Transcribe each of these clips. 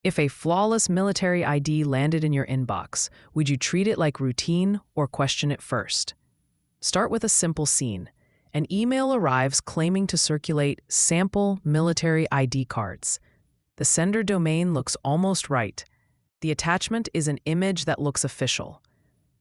If a flawless military ID landed in your inbox, would you treat it like routine or question it first? Start with a simple scene. An email arrives claiming to circulate sample military ID cards. The sender domain looks almost right. The attachment is an image that looks official.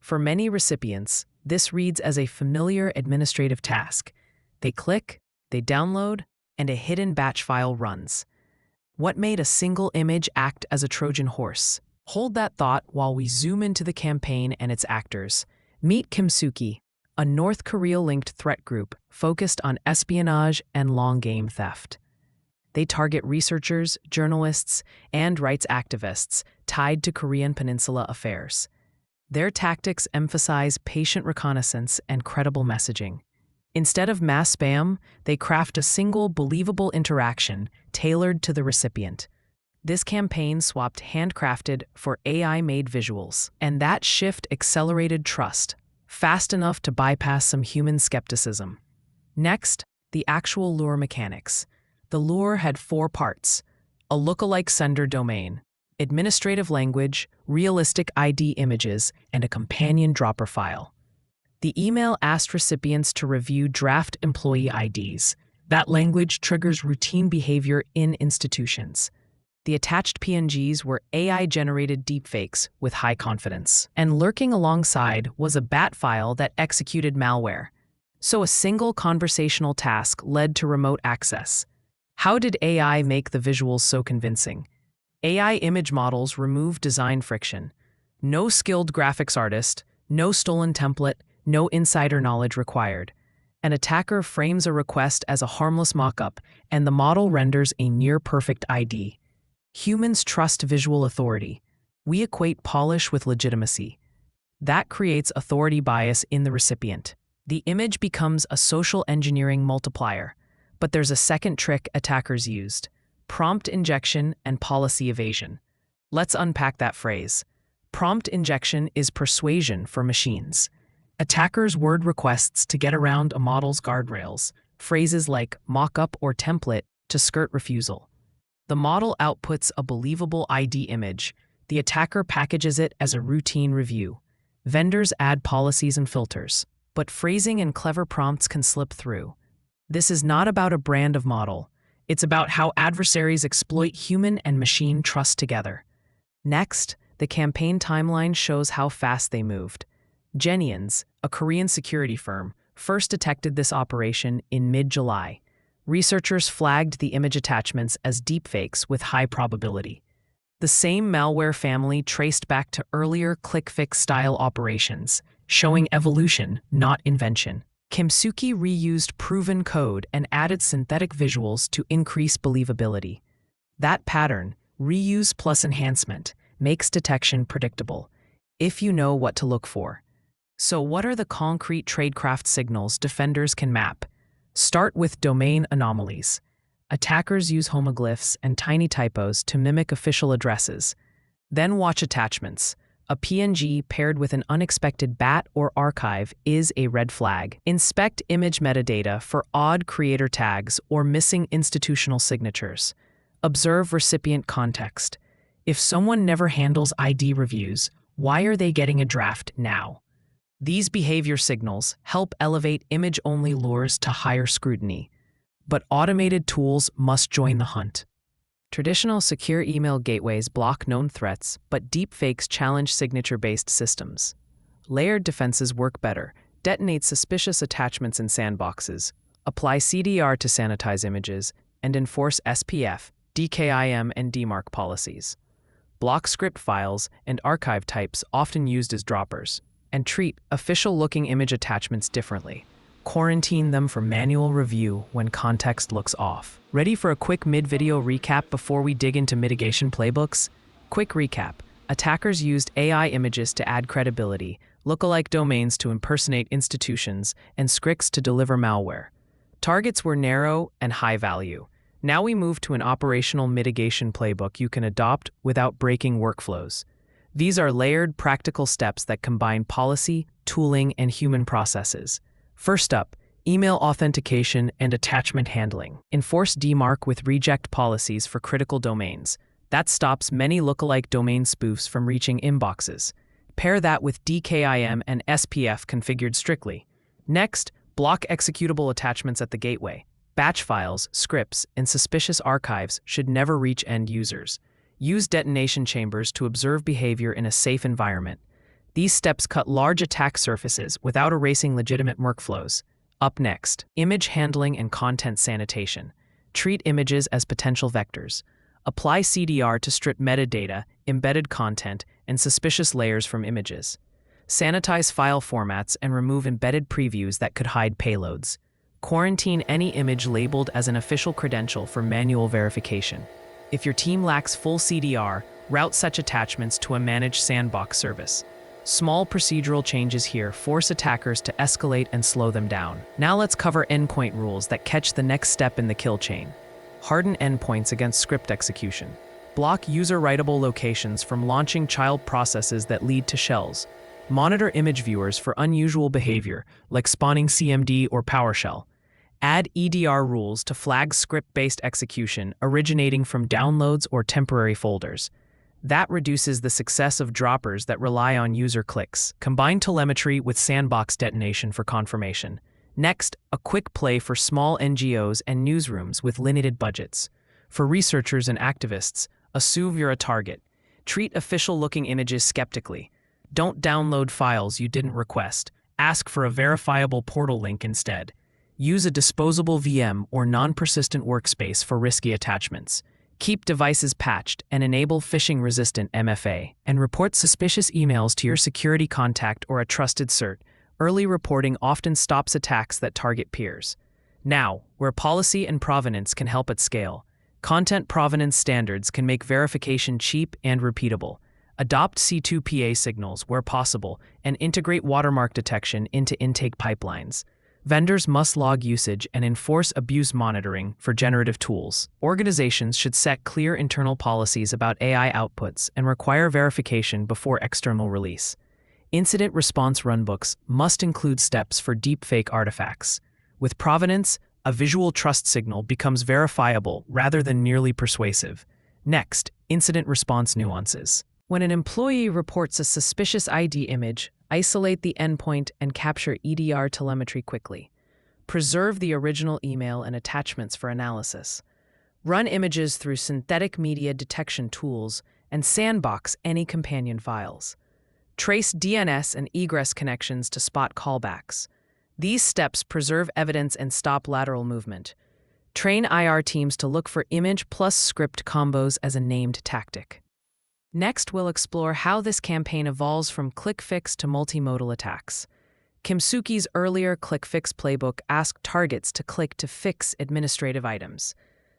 For many recipients, this reads as a familiar administrative task. They click, they download, and a hidden batch file runs. What made a single image act as a Trojan horse? Hold that thought while we zoom into the campaign and its actors. Meet Kimsuky, a North Korea-linked threat group focused on espionage and long-game theft. They target researchers, journalists, and rights activists tied to Korean Peninsula affairs. Their tactics emphasize patient reconnaissance and credible messaging. Instead of mass spam, they craft a single, believable interaction tailored to the recipient. This campaign swapped handcrafted for AI-made visuals, and that shift accelerated trust, fast enough to bypass some human skepticism. Next, the actual lure mechanics. The lure had 4 parts: a lookalike sender domain, administrative language, realistic ID images, and a companion dropper file. The email asked recipients to review draft employee IDs. That language triggers routine behavior in institutions. The attached PNGs were AI-generated deepfakes with high confidence. And lurking alongside was a bat file that executed malware. So a single conversational task led to remote access. How did AI make the visuals so convincing? AI image models remove design friction. No skilled graphics artist, no stolen template, no insider knowledge required. An attacker frames a request as a harmless mock-up, and the model renders a near-perfect ID. Humans trust visual authority. We equate polish with legitimacy. That creates authority bias in the recipient. The image becomes a social engineering multiplier. But there's a second trick attackers used: prompt injection and policy evasion. Let's unpack that phrase. Prompt injection is persuasion for machines. Attackers word requests to get around a model's guardrails, phrases like mock-up or template to skirt refusal. The model outputs a believable ID image. The attacker packages it as a routine review. Vendors add policies and filters, but phrasing and clever prompts can slip through. This is not about a brand of model. It's about how adversaries exploit human and machine trust together. Next, the campaign timeline shows how fast they moved. Genians, a Korean security firm, first detected this operation in mid-July. Researchers flagged the image attachments as deepfakes with high probability. The same malware family traced back to earlier click-fix-style operations, showing evolution, not invention. Kimsuky reused proven code and added synthetic visuals to increase believability. That pattern, reuse plus enhancement, makes detection predictable, if you know what to look for. So what are the concrete tradecraft signals defenders can map? Start with domain anomalies. Attackers use homoglyphs and tiny typos to mimic official addresses. Then watch attachments. A PNG paired with an unexpected bat or archive is a red flag. Inspect image metadata for odd creator tags or missing institutional signatures. Observe recipient context. If someone never handles ID reviews, why are they getting a draft now? These behavior signals help elevate image-only lures to higher scrutiny. But automated tools must join the hunt. Traditional secure email gateways block known threats, but deepfakes challenge signature-based systems. Layered defenses work better. Detonate suspicious attachments in sandboxes, apply CDR to sanitize images, and enforce SPF, DKIM, and DMARC policies. Block script files and archive types often used as droppers, and treat official-looking image attachments differently. Quarantine them for manual review when context looks off. Ready for a quick mid-video recap before we dig into mitigation playbooks? Quick recap. Attackers used AI images to add credibility, lookalike domains to impersonate institutions, and scripts to deliver malware. Targets were narrow and high value. Now we move to an operational mitigation playbook you can adopt without breaking workflows. These are layered, practical steps that combine policy, tooling, and human processes. First up, email authentication and attachment handling. Enforce DMARC with reject policies for critical domains. That stops many lookalike domain spoofs from reaching inboxes. Pair that with DKIM and SPF configured strictly. Next, block executable attachments at the gateway. Batch files, scripts, and suspicious archives should never reach end users. Use detonation chambers to observe behavior in a safe environment. These steps cut large attack surfaces without erasing legitimate workflows. Up next, image handling and content sanitation. Treat images as potential vectors. Apply CDR to strip metadata, embedded content, and suspicious layers from images. Sanitize file formats and remove embedded previews that could hide payloads. Quarantine any image labeled as an official credential for manual verification. If your team lacks full CDR, route such attachments to a managed sandbox service. Small procedural changes here force attackers to escalate and slow them down. Now let's cover endpoint rules that catch the next step in the kill chain. Harden endpoints against script execution. Block user-writable locations from launching child processes that lead to shells. Monitor image viewers for unusual behavior, like spawning CMD or PowerShell. Add EDR rules to flag script-based execution originating from downloads or temporary folders. That reduces the success of droppers that rely on user clicks. Combine telemetry with sandbox detonation for confirmation. Next, a quick play for small NGOs and newsrooms with limited budgets. For researchers and activists, assume you're a target. Treat official-looking images skeptically. Don't download files you didn't request. Ask for a verifiable portal link instead. Use a disposable VM or non-persistent workspace for risky attachments. Keep devices patched and enable phishing-resistant MFA, and report suspicious emails to your security contact or a trusted CERT. Early reporting often stops attacks that target peers. Now, where policy and provenance can help at scale, content provenance standards can make verification cheap and repeatable. Adopt C2PA signals where possible and integrate watermark detection into intake pipelines. Vendors must log usage and enforce abuse monitoring for generative tools. Organizations should set clear internal policies about AI outputs and require verification before external release. Incident response runbooks must include steps for deepfake artifacts. With provenance, a visual trust signal becomes verifiable rather than merely persuasive. Next, incident response nuances. When an employee reports a suspicious ID image, isolate the endpoint and capture EDR telemetry quickly. Preserve the original email and attachments for analysis. Run images through synthetic media detection tools and sandbox any companion files. Trace DNS and egress connections to spot callbacks. These steps preserve evidence and stop lateral movement. Train IR teams to look for image plus script combos as a named tactic. Next, we'll explore how this campaign evolves from click-fix to multimodal attacks. Kimsuky's earlier click-fix playbook asked targets to click to fix administrative items.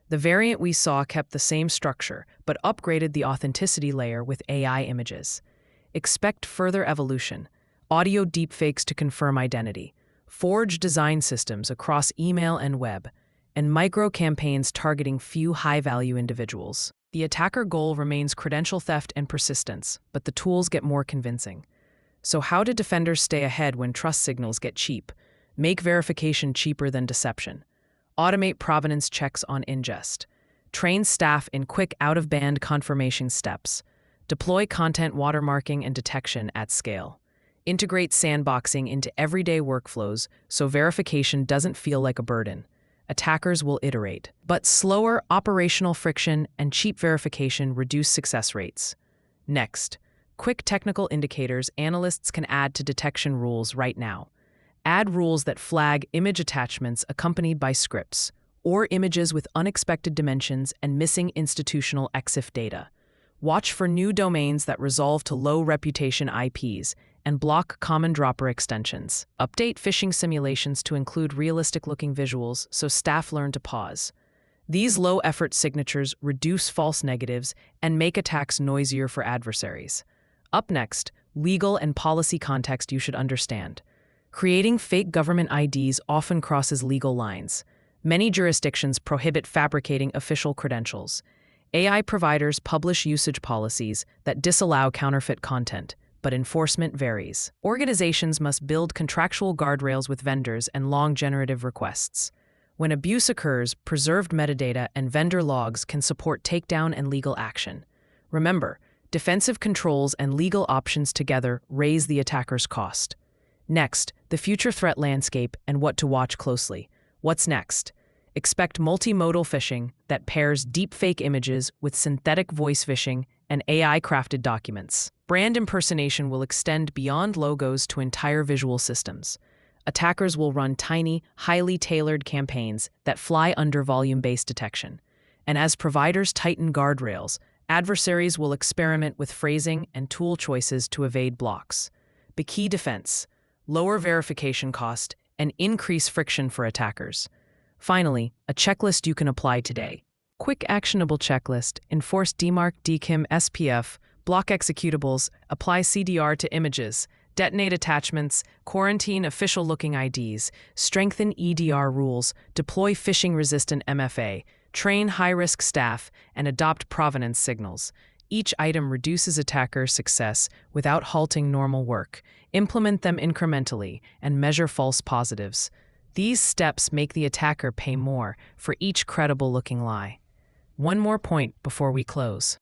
The variant we saw kept the same structure, but upgraded the authenticity layer with AI images. Expect further evolution: audio deepfakes to confirm identity, forge design systems across email and web, and micro-campaigns targeting few high-value individuals. The attacker goal remains credential theft and persistence, but the tools get more convincing. So how do defenders stay ahead when trust signals get cheap? Make verification cheaper than deception. Automate provenance checks on ingest. Train staff in quick out-of-band confirmation steps. Deploy content watermarking and detection at scale. Integrate sandboxing into everyday workflows so verification doesn't feel like a burden. Attackers will iterate, but slower operational friction and cheap verification reduce success rates. Next, quick technical indicators analysts can add to detection rules right now. Add rules that flag image attachments accompanied by scripts, or images with unexpected dimensions and missing institutional EXIF data. Watch for new domains that resolve to low reputation IPs and block common dropper extensions. Update phishing simulations to include realistic-looking visuals so staff learn to pause. These low-effort signatures reduce false negatives and make attacks noisier for adversaries. Up next, legal and policy context you should understand. Creating fake government IDs often crosses legal lines. Many jurisdictions prohibit fabricating official credentials. AI providers publish usage policies that disallow counterfeit content, but enforcement varies. Organizations must build contractual guardrails with vendors and long generative requests. When abuse occurs, preserved metadata and vendor logs can support takedown and legal action. Remember, defensive controls and legal options together raise the attacker's cost. Next, the future threat landscape and what to watch closely. What's next? Expect multimodal phishing that pairs deepfake images with synthetic voice phishing and AI-crafted documents. Brand impersonation will extend beyond logos to entire visual systems. Attackers will run tiny, highly tailored campaigns that fly under volume-based detection. And as providers tighten guardrails, adversaries will experiment with phrasing and tool choices to evade blocks. The key defense: lower verification cost and increase friction for attackers. Finally, a checklist you can apply today. Quick actionable checklist: enforce DMARC, DKIM, SPF, block executables, apply CDR to images, detonate attachments, quarantine official-looking IDs, strengthen EDR rules, deploy phishing-resistant MFA, train high-risk staff, and adopt provenance signals. Each item reduces attacker success without halting normal work. Implement them incrementally and measure false positives. These steps make the attacker pay more for each credible-looking lie. One more point before we close.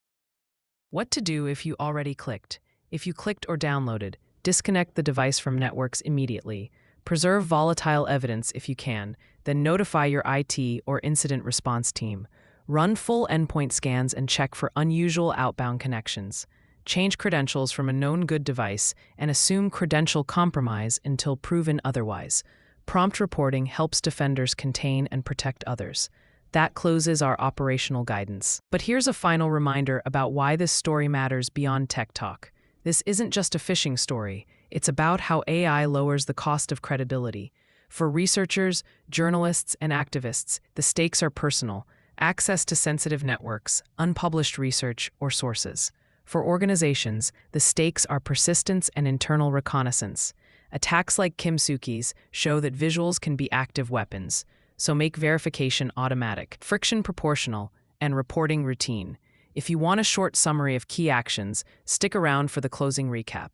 What to do if you already clicked? If you clicked or downloaded, disconnect the device from networks immediately. Preserve volatile evidence if you can, then notify your IT or incident response team. Run full endpoint scans and check for unusual outbound connections. Change credentials from a known good device and assume credential compromise until proven otherwise. Prompt reporting helps defenders contain and protect others. That closes our operational guidance. But here's a final reminder about why this story matters beyond tech talk. This isn't just a phishing story. It's about how AI lowers the cost of credibility. For researchers, journalists, and activists, the stakes are personal: access to sensitive networks, unpublished research, or sources. For organizations, the stakes are persistence and internal reconnaissance. Attacks like Kimsuky's show that visuals can be active weapons, so make verification automatic, friction proportional, and reporting routine. If you want a short summary of key actions, stick around for the closing recap.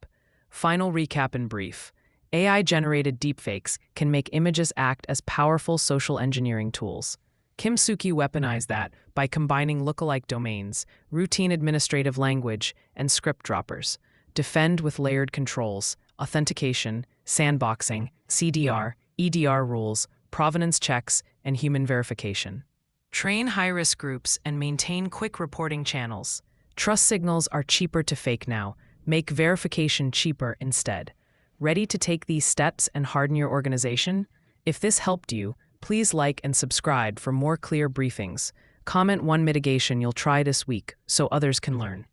Final recap in brief. AI-generated deepfakes can make images act as powerful social engineering tools. Kimsuky weaponized that by combining lookalike domains, routine administrative language, and script droppers. Defend with layered controls, authentication, sandboxing, CDR, EDR rules, provenance checks, and human verification. Train high-risk groups and maintain quick reporting channels. Trust signals are cheaper to fake now. Make verification cheaper instead. Ready to take these steps and harden your organization? If this helped you, please like and subscribe for more clear briefings. Comment one mitigation you'll try this week so others can learn.